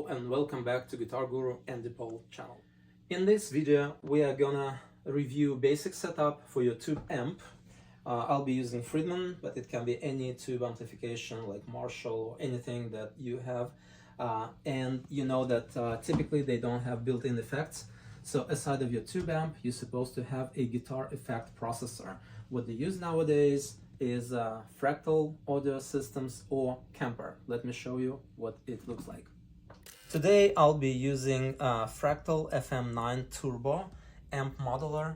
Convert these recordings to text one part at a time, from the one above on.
Hello and welcome back to GuitarGuru AndyPaul channel. In this video we are gonna review basic setup for your tube amp. I'll be using Friedman, but it can be any tube amplification like Marshall or anything that you have. And you know that typically they don't have built-in effects. So aside of your tube amp, you're supposed to have a guitar effect processor. What they use nowadays is Fractal audio systems or Kemper. Let me show you what it looks like. Today I'll be using Fractal FM9 Turbo Amp Modular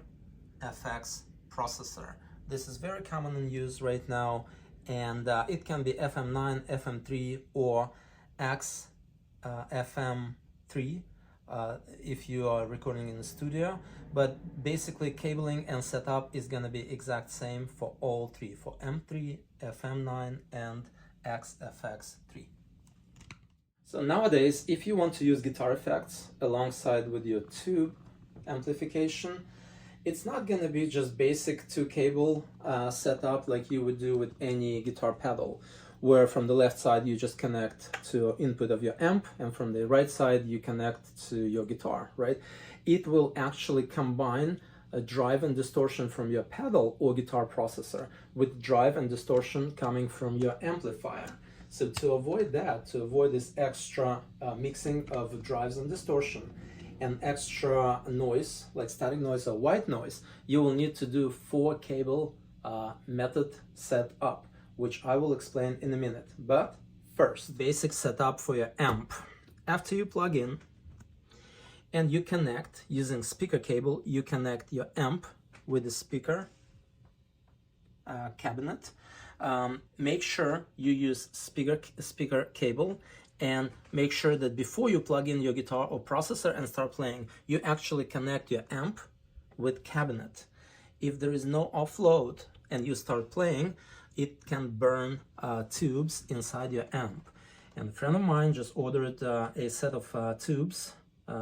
FX processor. This is very common in use right now, and it can be FM9, FM3 or X FM3 if you are recording in the studio, but basically cabling and setup is going to be exact same for all three, for M3, FM9 and XFX3. So nowadays, if you want to use guitar effects alongside with your tube amplification, it's not going to be just basic two cable setup like you would do with any guitar pedal, where from the left side you just connect to input of your amp and from the right side you connect to your guitar, right? It will actually combine a drive and distortion from your pedal or guitar processor with drive and distortion coming from your amplifier. So to avoid that, to avoid this extra mixing of drives and distortion and extra noise, like static noise or white noise, you will need to do 4 cable method setup, which I will explain in a minute. But first, basic setup for your amp. After you plug in and you connect using speaker cable, you connect your amp with the speaker cabinet. Make sure you use speaker cable, and make sure that before you plug in your guitar or processor and start playing, you actually connect your amp with cabinet. If there is no offload and you start playing, it can burn tubes inside your amp. And a friend of mine just ordered a set of tubes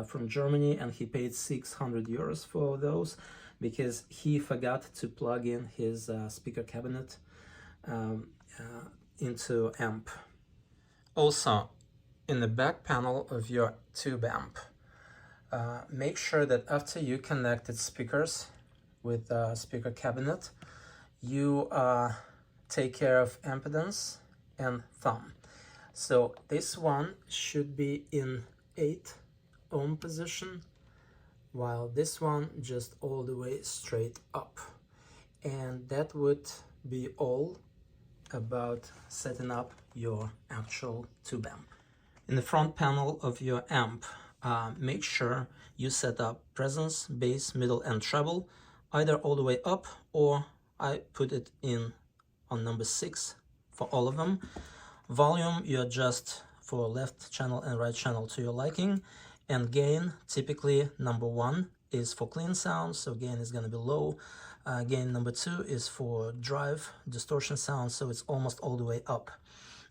from Germany, and he paid 600 euros for those because he forgot to plug in his speaker cabinet into amp. Also, in the back panel of your tube amp, make sure that after you connected speakers with speaker cabinet, you take care of impedance and thumb. So this one should be in 8 ohm position, while this one just all the way straight up. And that would be all about setting up your actual tube amp. In the front panel of your amp, make sure you set up presence, bass, middle and treble, either all the way up, or I put it in on number 6 for all of them. Volume you adjust for left channel and right channel to your liking, and gain, typically number 1 is for clean sound, so gain is going to be low. Gain number 2 is for drive distortion sound, so it's almost all the way up.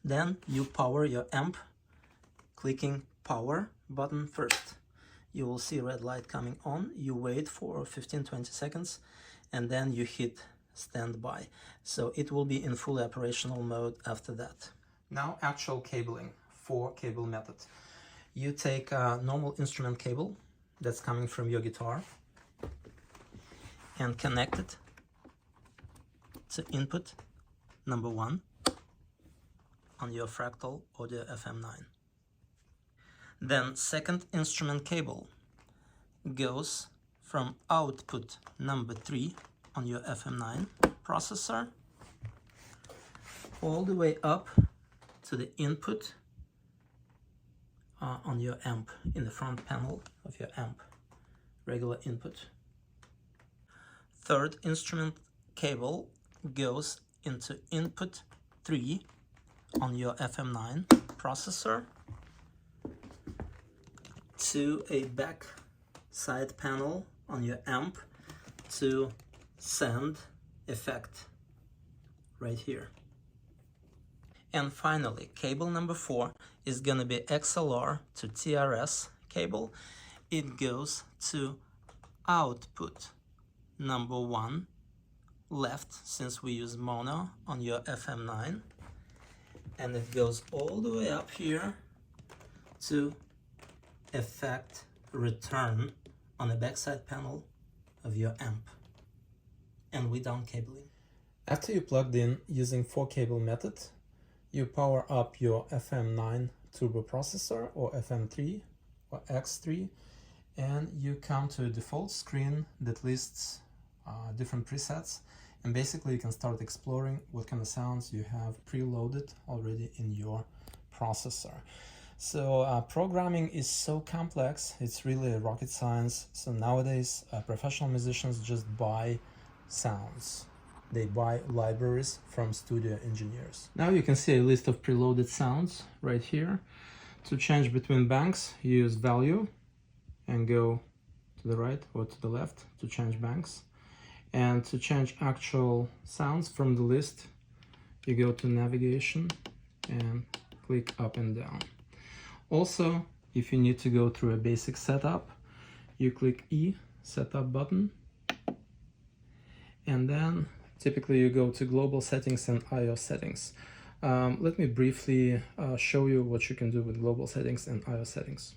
Then you power your amp, clicking power button first. You will see red light coming on. You wait for 15-20 seconds and then you hit standby. So it will be in fully operational mode after that. Now actual cabling, 4 cable method. You take a normal instrument cable that's coming from your guitar and connect it to input number 1 on your Fractal Audio FM9. Then second instrument cable goes from output number 3 on your FM9 processor all the way up to the input on your amp, in the front panel of your amp, regular input. Third instrument cable goes into input 3 on your FM9 processor to a back side panel on your amp to send effect right here. And finally, cable number 4 is going to be XLR to TRS cable. It goes to output number 1 left, since we use mono on your FM9, and it goes all the way up here to effect return on the backside panel of your amp, and we're done cabling. After you plugged in using 4-cable method, you power up your FM9 turbo processor or FM3 or X3, and you come to a default screen that lists different presets, and basically you can start exploring what kind of sounds you have preloaded already in your processor. So programming is so complex, it's really a rocket science. So nowadays professional musicians just buy sounds. They buy libraries from studio engineers. Now you can see a list of preloaded sounds right here. To change between banks, you use value and go to the right or to the left to change banks. And to change actual sounds from the list, you go to navigation and click up and down. Also, if you need to go through a basic setup, you click E, setup button, and then typically you go to global settings and I/O settings. Let me briefly show you what you can do with global settings and I/O settings.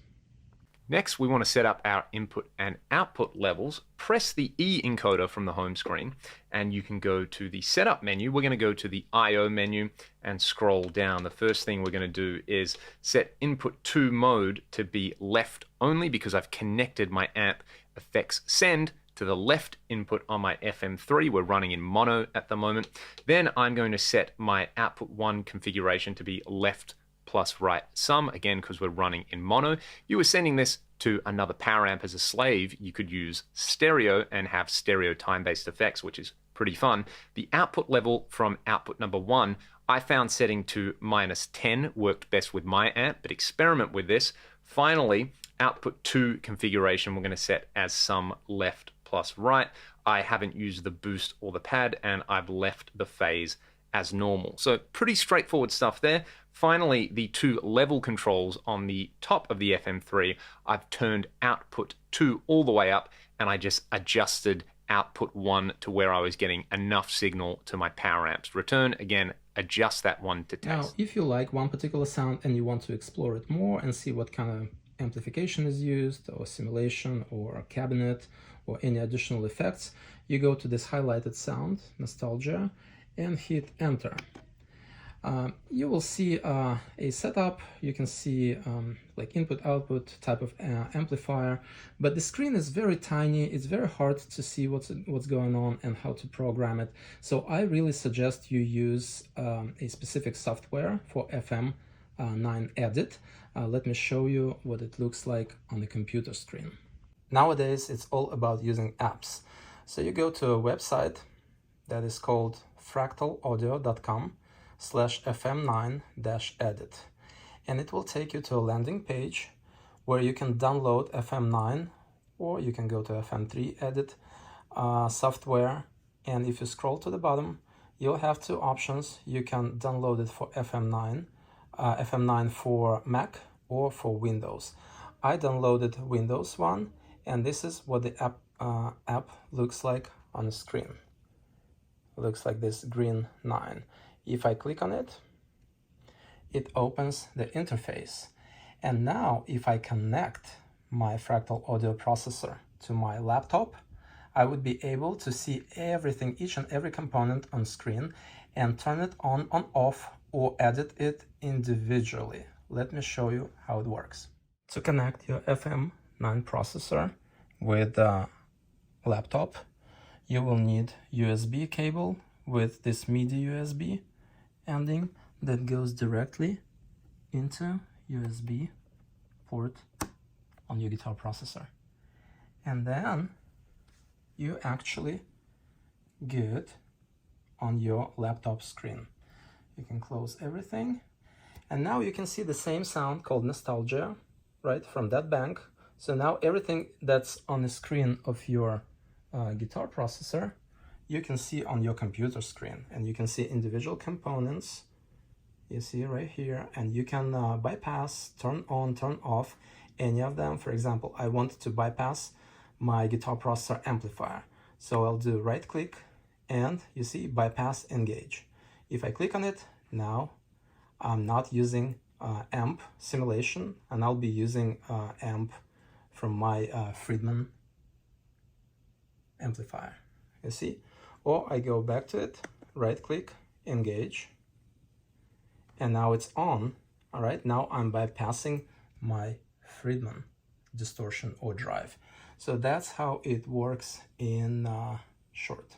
Next, we want to set up our input and output levels. Press the E encoder from the home screen, and you can go to the setup menu. We're going to go to the I/O menu and scroll down. The first thing we're going to do is set input 2 mode to be left only, because I've connected my amp effects send to the left input on my FM3. We're running in mono at the moment. Then I'm going to set my output 1 configuration to be left plus right sum, again because we're running in mono. You were sending this to another power amp as a slave. You could use stereo and have stereo time-based effects, which is pretty fun. The output level from output number 1, I found setting to -10 worked best with my amp, but experiment with this. Finally, output 2 configuration we're going to set as sum left plus right. I haven't used the boost or the pad, and I've left the phase as normal. So pretty straightforward stuff there. Finally, the 2 level controls on the top of the FM3, I've turned output 2 all the way up, and I just adjusted output 1 to where I was getting enough signal to my power amps. Return, again, adjust that one to test. Now, if you like one particular sound and you want to explore it more and see what kind of amplification is used, or simulation, or cabinet, or any additional effects, you go to this highlighted sound, nostalgia, and hit enter. You will see a setup. You can see like input, output, type of amplifier, but the screen is very tiny. It's very hard to see what's going on and how to program it. So I really suggest you use a specific software for FM9 edit. Let me show you what it looks like on the computer screen. Nowadays, it's all about using apps. So you go to a website that is called fractalaudio.com/FM9-edit. And it will take you to a landing page where you can download FM9, or you can go to FM3 edit software. And if you scroll to the bottom, you'll have 2 options. You can download it for FM9 for Mac or for Windows. I downloaded Windows one, and this is what the app looks like on the screen. It looks like this green 9. If I click on it, it opens the interface. And now if I connect my Fractal audio processor to my laptop, I would be able to see everything, each and every component on screen, and turn it on off, or edit it individually. Let me show you how it works. To connect your FM9 processor with a laptop, you will need USB cable with this MIDI USB ending that goes directly into USB port on your guitar processor. And then you actually get on your laptop screen. You can close everything, and now you can see the same sound called nostalgia, right, from that bank. So now everything that's on the screen of your guitar processor, you can see on your computer screen, and you can see individual components. You see right here, and you can bypass, turn on, turn off any of them. For example, I want to bypass my guitar processor amplifier. So I'll do right click, and you see bypass engage. If I click on it, now I'm not using amp simulation, and I'll be using amp from my Friedman amplifier, you see? Or I go back to it, right click, engage, and now it's on. All right, now I'm bypassing my Friedman distortion or drive. So that's how it works in short.